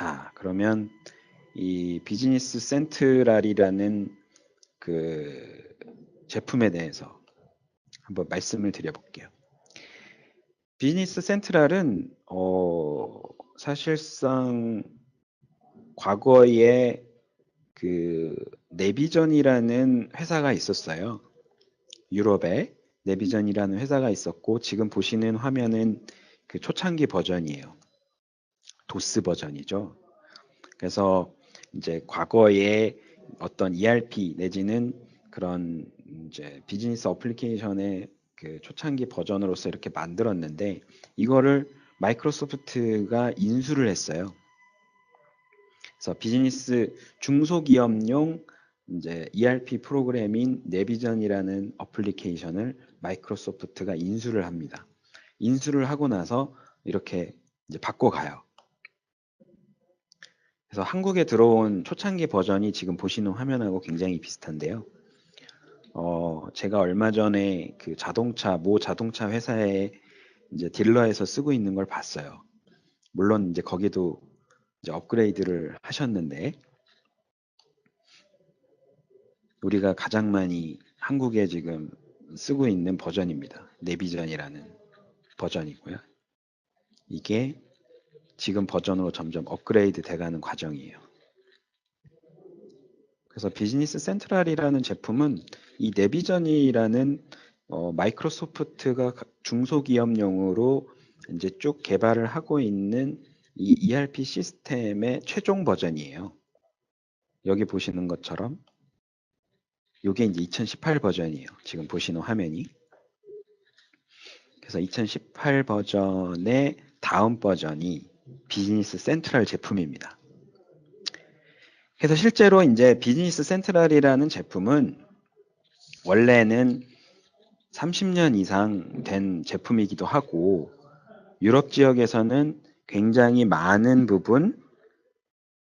자, 그러면 이 비즈니스 센트럴이라는 그 제품에 대해서 한번 말씀을 드려볼게요. 비즈니스 센트럴은 사실상 과거에 그 네비전이라는 회사가 있었어요. 유럽에 네비전이라는 회사가 있었고, 지금 보시는 화면은 그 초창기 버전이에요. 도스 버전이죠. 그래서 이제 과거에 어떤 ERP 내지는 그런 이제 비즈니스 어플리케이션의 그 초창기 버전으로서 이렇게 만들었는데, 이거를 마이크로소프트가 인수를 했어요. 그래서 비즈니스 중소기업용 이제 ERP 프로그램인 네비전이라는 어플리케이션을 마이크로소프트가 인수를 합니다. 인수를 하고 나서 이렇게 이제 바꿔가요. 그래서 한국에 들어온 초창기 버전이 지금 보시는 화면하고 굉장히 비슷한데요. 제가 얼마 전에 그 모 자동차 회사에 이제 딜러에서 쓰고 있는 걸 봤어요. 물론 이제 거기도 이제 업그레이드를 하셨는데, 우리가 가장 많이 한국에 지금 쓰고 있는 버전입니다. 네비전이라는 버전이고요. 이게 지금 버전으로 점점 업그레이드 돼가는 과정이에요. 그래서 비즈니스 센트럴이라는 제품은 이 네비전이라는 마이크로소프트가 중소기업용으로 이제 쭉 개발을 하고 있는 이 ERP 시스템의 최종 버전이에요. 여기 보시는 것처럼 이게 이제 2018 버전이에요. 지금 보시는 화면이. 그래서 2018 버전의 다음 버전이 비즈니스 센트럴 제품입니다. 그래서 실제로 이제 비즈니스 센트럴이라는 제품은 원래는 30년 이상 된 제품이기도 하고, 유럽 지역에서는 굉장히 많은 부분,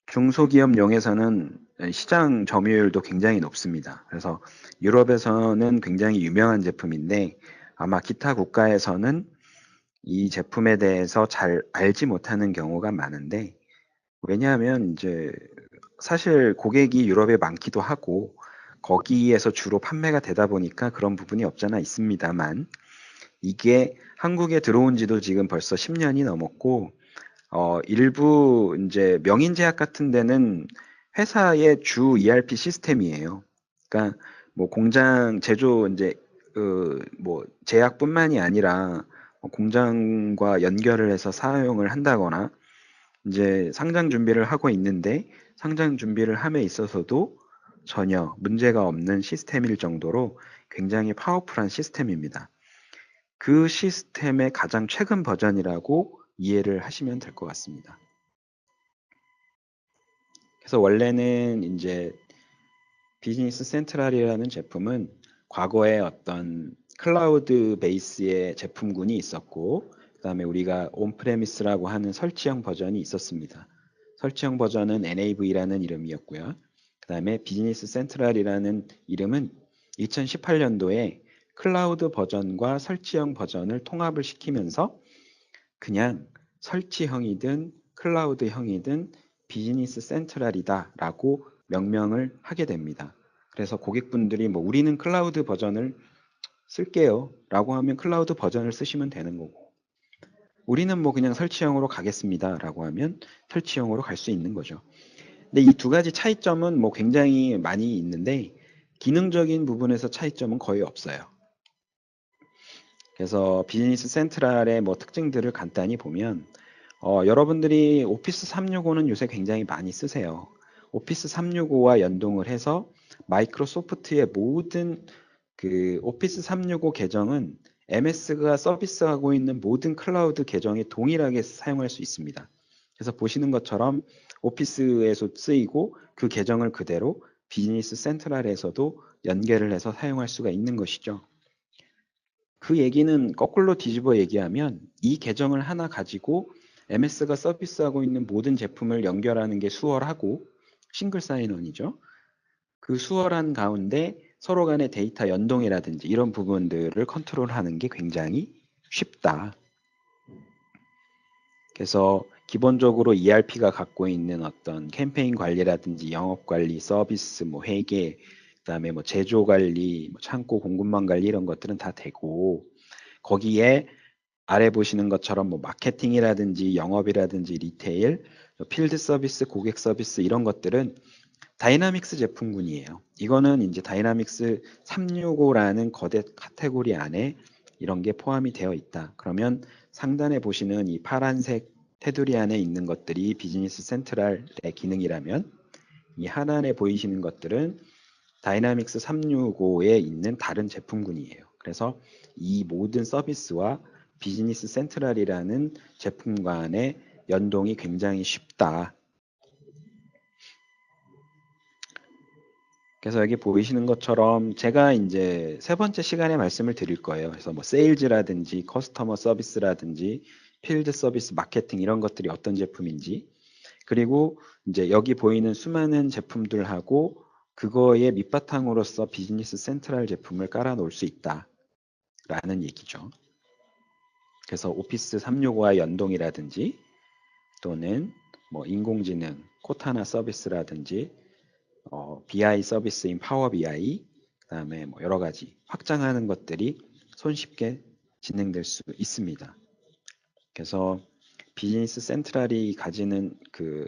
중소기업용에서는 시장 점유율도 굉장히 높습니다. 그래서 유럽에서는 굉장히 유명한 제품인데, 아마 기타 국가에서는 이 제품에 대해서 잘 알지 못하는 경우가 많은데, 왜냐하면 이제 사실 고객이 유럽에 많기도 하고 거기에서 주로 판매가 되다 보니까 그런 부분이 없잖아 있습니다만, 이게 한국에 들어온 지도 지금 벌써 10년이 넘었고, 일부 이제 명인제약 같은 데는 회사의 주 ERP 시스템이에요. 그러니까 뭐 공장 제조 이제 뭐 제약뿐만이 아니라 공장과 연결을 해서 사용을 한다거나 이제 상장 준비를 하고 있는데, 상장 준비를 함에 있어서도 전혀 문제가 없는 시스템일 정도로 굉장히 파워풀한 시스템입니다. 그 시스템의 가장 최근 버전이라고 이해를 하시면 될 것 같습니다. 그래서 원래는 이제 비즈니스 센트럴이라는 제품은 과거에 어떤 클라우드 베이스의 제품군이 있었고, 그다음에 우리가 온프레미스라고 하는 설치형 버전이 있었습니다. 설치형 버전은 NAV라는 이름이었고요. 그다음에 비즈니스 센트럴이라는 이름은 2018년도에 클라우드 버전과 설치형 버전을 통합을 시키면서 그냥 설치형이든 클라우드형이든 비즈니스 센트럴이다라고 명명을 하게 됩니다. 그래서 고객분들이 뭐 우리는 클라우드 버전을 쓸게요 라고 하면 클라우드 버전을 쓰시면 되는 거고, 우리는 뭐 그냥 설치형으로 가겠습니다 라고 하면 설치형으로 갈 수 있는 거죠. 근데 이 두 가지 차이점은 뭐 굉장히 많이 있는데, 기능적인 부분에서 차이점은 거의 없어요. 그래서 비즈니스 센트럴의 뭐 특징들을 간단히 보면, 여러분들이 오피스 365는 요새 굉장히 많이 쓰세요. 오피스 365와 연동을 해서 마이크로소프트의 모든 그 오피스 365 계정은 MS가 서비스하고 있는 모든 클라우드 계정에 동일하게 사용할 수 있습니다. 그래서 보시는 것처럼 오피스에서 쓰이고 그 계정을 그대로 비즈니스 센트럴에서도 연결을 해서 사용할 수가 있는 것이죠. 그 얘기는 거꾸로 뒤집어 얘기하면 이 계정을 하나 가지고 MS가 서비스하고 있는 모든 제품을 연결하는 게 수월하고, 싱글 사인온이죠. 그 수월한 가운데 서로 간의 데이터 연동이라든지 이런 부분들을 컨트롤하는 게 굉장히 쉽다. 그래서 기본적으로 ERP가 갖고 있는 어떤 캠페인 관리라든지 영업 관리, 서비스, 뭐 회계, 그다음에 뭐 제조 관리, 뭐 창고 공급망 관리 이런 것들은 다 되고 거기에 아래 보시는 것처럼 뭐 마케팅이라든지 영업이라든지 리테일, 필드 서비스, 고객 서비스 이런 것들은 다이나믹스 제품군이에요. 이거는 이제 다이나믹스 365라는 거대 카테고리 안에 이런 게 포함이 되어 있다. 그러면 상단에 보시는 이 파란색 테두리 안에 있는 것들이 비즈니스 센트럴의 기능이라면 이 하단에 보이시는 것들은 다이나믹스 365에 있는 다른 제품군이에요. 그래서 이 모든 서비스와 비즈니스 센트럴이라는 제품 간의 연동이 굉장히 쉽다. 그래서 여기 보이시는 것처럼 제가 이제 세 번째 시간에 말씀을 드릴 거예요. 그래서 뭐 세일즈라든지 커스터머 서비스라든지 필드 서비스 마케팅 이런 것들이 어떤 제품인지 그리고 이제 여기 보이는 수많은 제품들하고 그거의 밑바탕으로서 비즈니스 센트럴 제품을 깔아 놓을 수 있다라는 얘기죠. 그래서 오피스 365와 연동이라든지 또는 뭐 인공지능 코타나 서비스라든지 BI 서비스인 파워 BI 그다음에 뭐 여러 가지 확장하는 것들이 손쉽게 진행될 수 있습니다. 그래서 비즈니스 센트럴이 가지는 그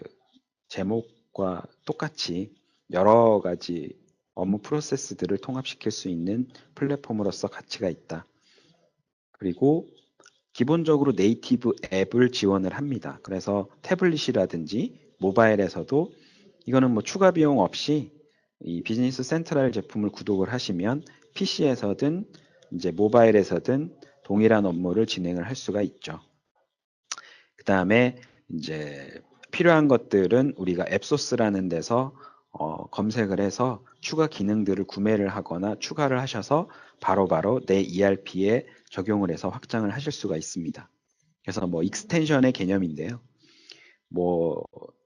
제목과 똑같이 여러 가지 업무 프로세스들을 통합시킬 수 있는 플랫폼으로서 가치가 있다. 그리고 기본적으로 네이티브 앱을 지원을 합니다. 그래서 태블릿이라든지 모바일에서도 이거는 뭐 추가 비용 없이 이 비즈니스 센트럴 제품을 구독을 하시면 PC에서든 이제 모바일에서든 동일한 업무를 진행을 할 수가 있죠. 그 다음에 이제 필요한 것들은 우리가 앱소스라는 데서 검색을 해서 추가 기능들을 구매를 하거나 추가를 하셔서 바로바로 내 ERP에 적용을 해서 확장을 하실 수가 있습니다. 그래서 뭐 익스텐션의 개념인데요. 뭐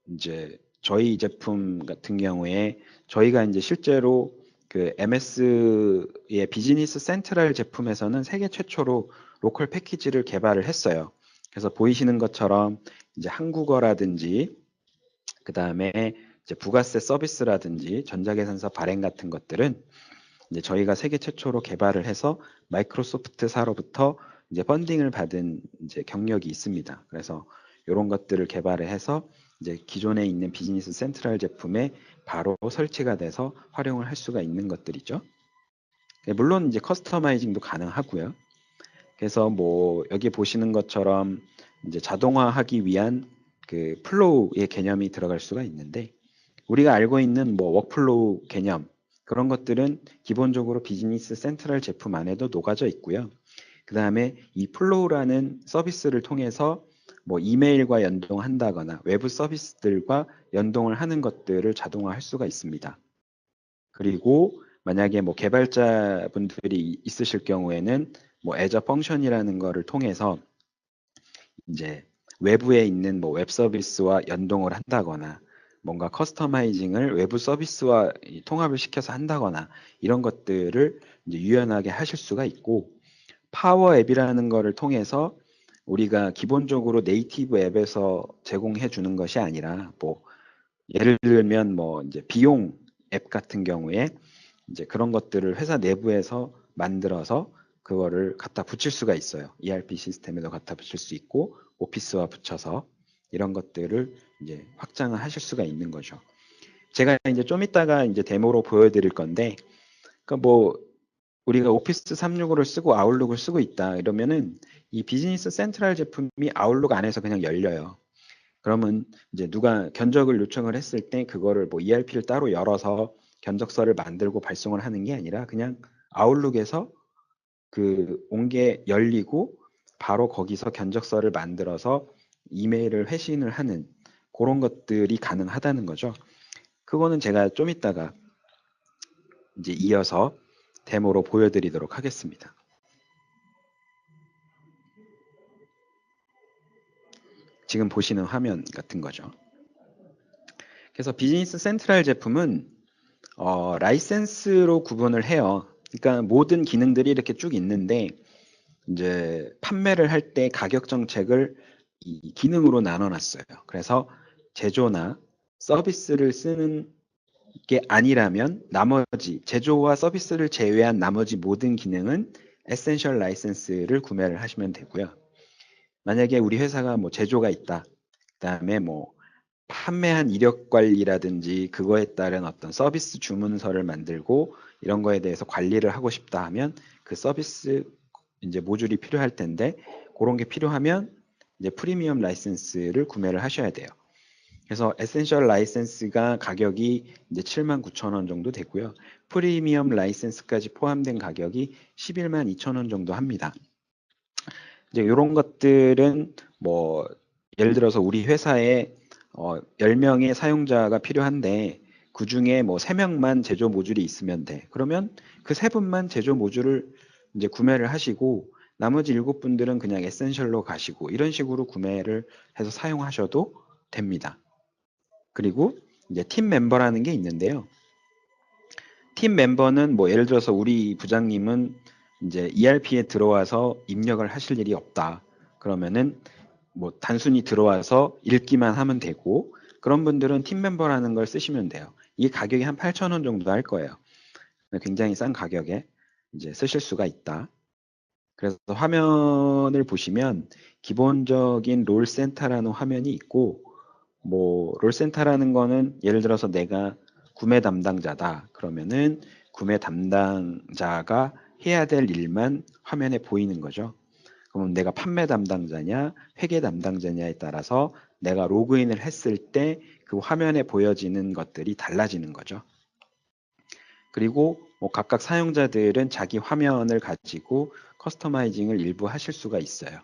이제 저희 제품 같은 경우에 저희가 이제 실제로 그 MS의 비즈니스 센트럴 제품에서는 세계 최초로 로컬 패키지를 개발을 했어요. 그래서 보이시는 것처럼 이제 한국어라든지 그 다음에 이제 부가세 서비스라든지 전자계산서 발행 같은 것들은 이제 저희가 세계 최초로 개발을 해서 마이크로소프트사로부터 이제 펀딩을 받은 이제 경력이 있습니다. 그래서 이런 것들을 개발을 해서 이제 기존에 있는 비즈니스 센트럴 제품에 바로 설치가 돼서 활용을 할 수가 있는 것들이죠. 물론 이제 커스터마이징도 가능하고요. 그래서 뭐 여기 보시는 것처럼 이제 자동화하기 위한 그 플로우의 개념이 들어갈 수가 있는데 우리가 알고 있는 뭐 워크플로우 개념 그런 것들은 기본적으로 비즈니스 센트럴 제품 안에도 녹아져 있고요. 그 다음에 이 플로우라는 서비스를 통해서 뭐 이메일과 연동한다거나 외부 서비스들과 연동을 하는 것들을 자동화할 수가 있습니다. 그리고 만약에 뭐 개발자분들이 있으실 경우에는 뭐 애저 펑션이라는 거를 통해서 이제 외부에 있는 뭐 웹 서비스와 연동을 한다거나 뭔가 커스터마이징을 외부 서비스와 통합을 시켜서 한다거나 이런 것들을 이제 유연하게 하실 수가 있고 파워 앱이라는 거를 통해서 우리가 기본적으로 네이티브 앱에서 제공해 주는 것이 아니라 뭐 예를 들면 뭐 이제 비용 앱 같은 경우에 이제 그런 것들을 회사 내부에서 만들어서 그거를 갖다 붙일 수가 있어요. ERP 시스템에도 갖다 붙일 수 있고 오피스와 붙여서 이런 것들을 이제 확장을 하실 수가 있는 거죠. 제가 이제 좀 이따가 이제 데모로 보여드릴 건데, 그러니까 뭐 우리가 오피스 365를 쓰고 아웃룩을 쓰고 있다 이러면은 이 비즈니스 센트럴 제품이 아웃룩 안에서 그냥 열려요. 그러면 이제 누가 견적을 요청을 했을 때 그거를 뭐 ERP를 따로 열어서 견적서를 만들고 발송을 하는 게 아니라 그냥 아웃룩에서 그 온 게 열리고 바로 거기서 견적서를 만들어서 이메일을 회신을 하는 그런 것들이 가능하다는 거죠. 그거는 제가 좀 이따가 이제 이어서 데모로 보여드리도록 하겠습니다. 지금 보시는 화면 같은 거죠. 그래서 비즈니스 센트럴 제품은 라이센스로 구분을 해요. 그러니까 모든 기능들이 이렇게 쭉 있는데 이제 판매를 할 때 가격 정책을 이 기능으로 나눠놨어요. 그래서 제조나 서비스를 쓰는 게 아니라면 나머지 제조와 서비스를 제외한 나머지 모든 기능은 에센셜 라이센스를 구매를 하시면 되고요. 만약에 우리 회사가 뭐 제조가 있다. 그다음에 뭐 판매한 이력 관리라든지 그거에 따른 어떤 서비스 주문서를 만들고 이런 거에 대해서 관리를 하고 싶다 하면 그 서비스 이제 모듈이 필요할 텐데 그런 게 필요하면 이제 프리미엄 라이센스를 구매를 하셔야 돼요. 그래서 에센셜 라이센스가 가격이 이제 79,000원 정도 되고요. 프리미엄 라이센스까지 포함된 가격이 112,000원 정도 합니다. 이제 이런 것들은 뭐 예를 들어서 우리 회사에 10명의 사용자가 필요한데 그 중에 뭐 3명만 제조 모듈이 있으면 돼. 그러면 그 3분만 제조 모듈을 이제 구매를 하시고 나머지 7분들은 그냥 에센셜로 가시고 이런 식으로 구매를 해서 사용하셔도 됩니다. 그리고 이제 팀 멤버라는 게 있는데요. 팀 멤버는 뭐 예를 들어서 우리 부장님은 이제 ERP에 들어와서 입력을 하실 일이 없다. 그러면은 뭐 단순히 들어와서 읽기만 하면 되고 그런 분들은 팀 멤버라는 걸 쓰시면 돼요. 이게 가격이 한 8,000원 정도 할 거예요. 굉장히 싼 가격에 이제 쓰실 수가 있다. 그래서 화면을 보시면 기본적인 롤센터라는 화면이 있고 뭐 롤센터라는 거는 예를 들어서 내가 구매 담당자다. 그러면은 구매 담당자가 해야 될 일만 화면에 보이는 거죠. 그럼 내가 판매 담당자냐, 회계 담당자냐에 따라서 내가 로그인을 했을 때 그 화면에 보여지는 것들이 달라지는 거죠. 그리고 뭐 각각 사용자들은 자기 화면을 가지고 커스터마이징을 일부 하실 수가 있어요.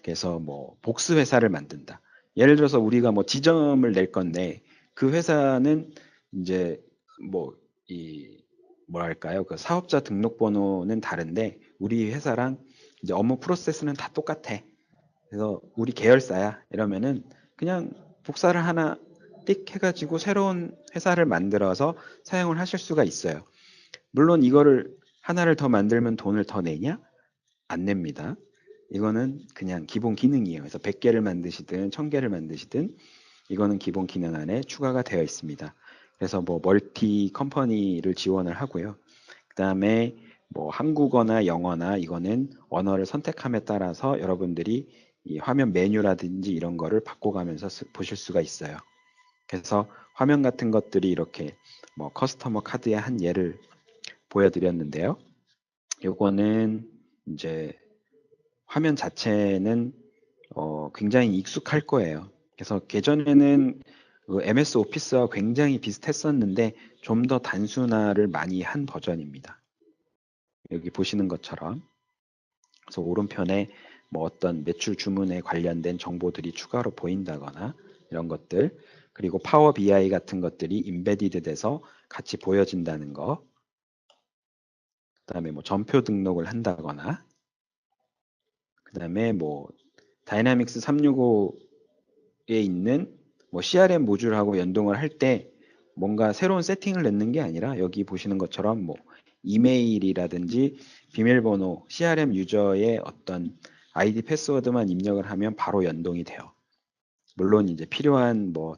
그래서 뭐 복수 회사를 만든다. 예를 들어서 우리가 뭐 지점을 낼 건데 그 회사는 이제 뭐 이 뭐랄까요? 그 사업자 등록번호는 다른데 우리 회사랑 이제 업무 프로세스는 다 똑같아. 그래서 우리 계열사야 이러면은 그냥 복사를 하나 띡 해가지고 새로운 회사를 만들어서 사용을 하실 수가 있어요. 물론 이거를 하나를 더 만들면 돈을 더 내냐? 안 냅니다. 이거는 그냥 기본 기능이에요. 그래서 100개를 만드시든 1000개를 만드시든 이거는 기본 기능 안에 추가가 되어 있습니다. 그래서 뭐 멀티 컴퍼니를 지원을 하고요. 그 다음에 뭐 한국어나 영어나 이거는 언어를 선택함에 따라서 여러분들이 이 화면 메뉴라든지 이런 거를 바꿔가면서 보실 수가 있어요. 그래서 화면 같은 것들이 이렇게 뭐 커스터머 카드의 한 예를 보여드렸는데요. 요거는 이제 화면 자체는 굉장히 익숙할 거예요. 그래서 예전에는 그 MS 오피스와 굉장히 비슷했었는데 좀 더 단순화를 많이 한 버전입니다. 여기 보시는 것처럼 그래서 오른편에 뭐 어떤 매출 주문에 관련된 정보들이 추가로 보인다거나 이런 것들 그리고 파워 BI 같은 것들이 임베디드 돼서 같이 보여진다는 거 그다음에 뭐 전표 등록을 한다거나 그다음에 뭐 다이나믹스 365에 있는 뭐 CRM 모듈하고 연동을 할 때 뭔가 새로운 세팅을 넣는 게 아니라 여기 보시는 것처럼 뭐 이메일이라든지 비밀번호, CRM 유저의 어떤 아이디 패스워드만 입력을 하면 바로 연동이 돼요. 물론 이제 필요한 뭐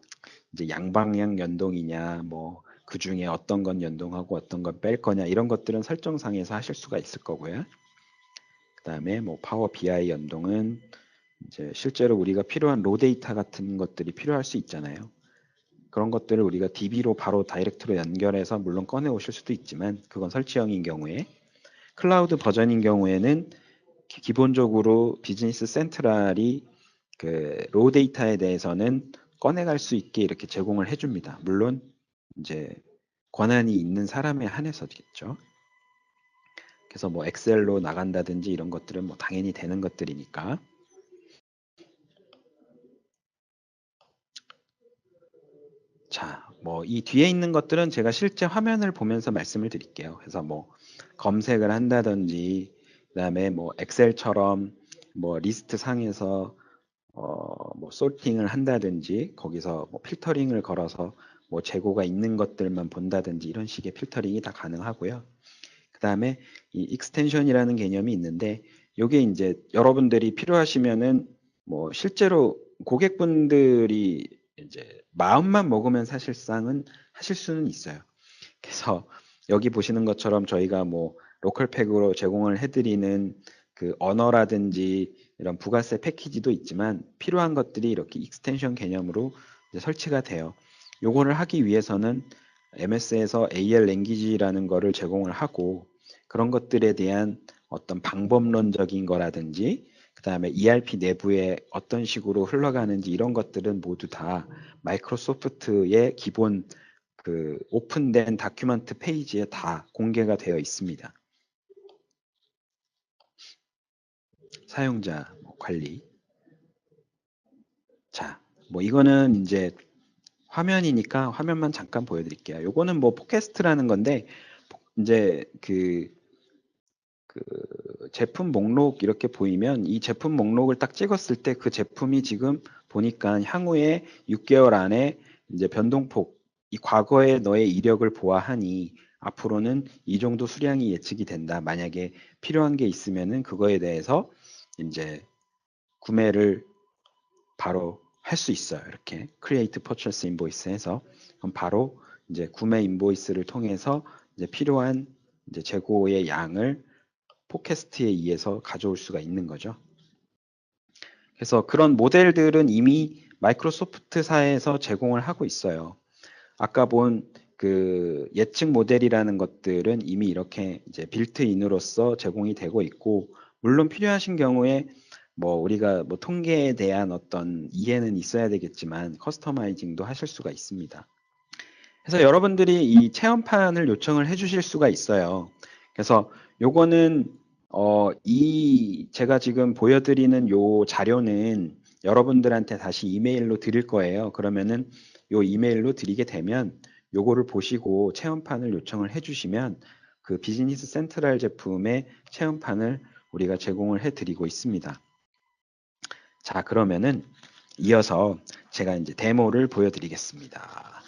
이제 양방향 연동이냐 뭐 그 중에 어떤 건 연동하고 어떤 건 뺄 거냐 이런 것들은 설정상에서 하실 수가 있을 거고요. 그다음에 뭐 파워 BI 연동은 이제 실제로 우리가 필요한 로 데이터 같은 것들이 필요할 수 있잖아요. 그런 것들을 우리가 DB로 바로 다이렉트로 연결해서 물론 꺼내 오실 수도 있지만 그건 설치형인 경우에 클라우드 버전인 경우에는 기본적으로 비즈니스 센트럴이 그 로 데이터에 대해서는 꺼내갈 수 있게 이렇게 제공을 해줍니다. 물론 이제 권한이 있는 사람에 한해서겠죠. 그래서 뭐 엑셀로 나간다든지 이런 것들은 뭐 당연히 되는 것들이니까. 자, 뭐 이 뒤에 있는 것들은 제가 실제 화면을 보면서 말씀을 드릴게요. 그래서 뭐 검색을 한다든지 그다음에 뭐 엑셀처럼 뭐 리스트 상에서 뭐 소팅을 한다든지 거기서 뭐 필터링을 걸어서 뭐 재고가 있는 것들만 본다든지 이런 식의 필터링이 다 가능하고요. 그다음에 이 익스텐션이라는 개념이 있는데 요게 이제 여러분들이 필요하시면은 뭐 실제로 고객분들이 이제 마음만 먹으면 사실상은 하실 수는 있어요. 그래서 여기 보시는 것처럼 저희가 뭐 로컬 팩으로 제공을 해드리는 그 언어라든지 이런 부가세 패키지도 있지만 필요한 것들이 이렇게 익스텐션 개념으로 이제 설치가 돼요. 요거를 하기 위해서는 MS에서 AL 랭귀지라는 거를 제공을 하고 그런 것들에 대한 어떤 방법론적인 거라든지 그 다음에 ERP 내부에 어떤 식으로 흘러가는지 이런 것들은 모두 다 마이크로소프트의 기본 그 오픈된 다큐멘트 페이지에 다 공개가 되어 있습니다. 사용자 관리. 자, 뭐 이거는 이제 화면이니까 화면만 잠깐 보여드릴게요. 요거는 뭐 팟캐스트라는 건데 이제 그 제품 목록 이렇게 보이면 이 제품 목록을 딱 찍었을 때 그 제품이 지금 보니까 향후에 6개월 안에 이제 변동폭, 이 과거의 너의 이력을 보아하니 앞으로는 이 정도 수량이 예측이 된다. 만약에 필요한 게 있으면은 그거에 대해서 이제 구매를 바로 할 수 있어요. 이렇게 크리에이트 퍼체스 인보이스 해서 그럼 바로 이제 구매 인보이스를 통해서 이제 필요한 이제 재고의 양을 팟캐스트에 의해서 가져올 수가 있는 거죠. 그래서 그런 모델들은 이미 마이크로소프트사에서 제공을 하고 있어요. 아까 본 그 예측 모델이라는 것들은 이미 이렇게 이제 빌트인으로서 제공이 되고 있고, 물론 필요하신 경우에 뭐 우리가 뭐 통계에 대한 어떤 이해는 있어야 되겠지만 커스터마이징도 하실 수가 있습니다. 그래서 여러분들이 이 체험판을 요청을 해 주실 수가 있어요. 그래서 요거는 이 제가 지금 보여드리는 요 자료는 여러분들한테 다시 이메일로 드릴 거예요. 그러면은 요 이메일로 드리게 되면 요거를 보시고 체험판을 요청을 해 주시면 그 비즈니스 센트럴 제품의 체험판을 우리가 제공을 해 드리고 있습니다. 자, 그러면은 이어서 제가 이제 데모를 보여드리겠습니다.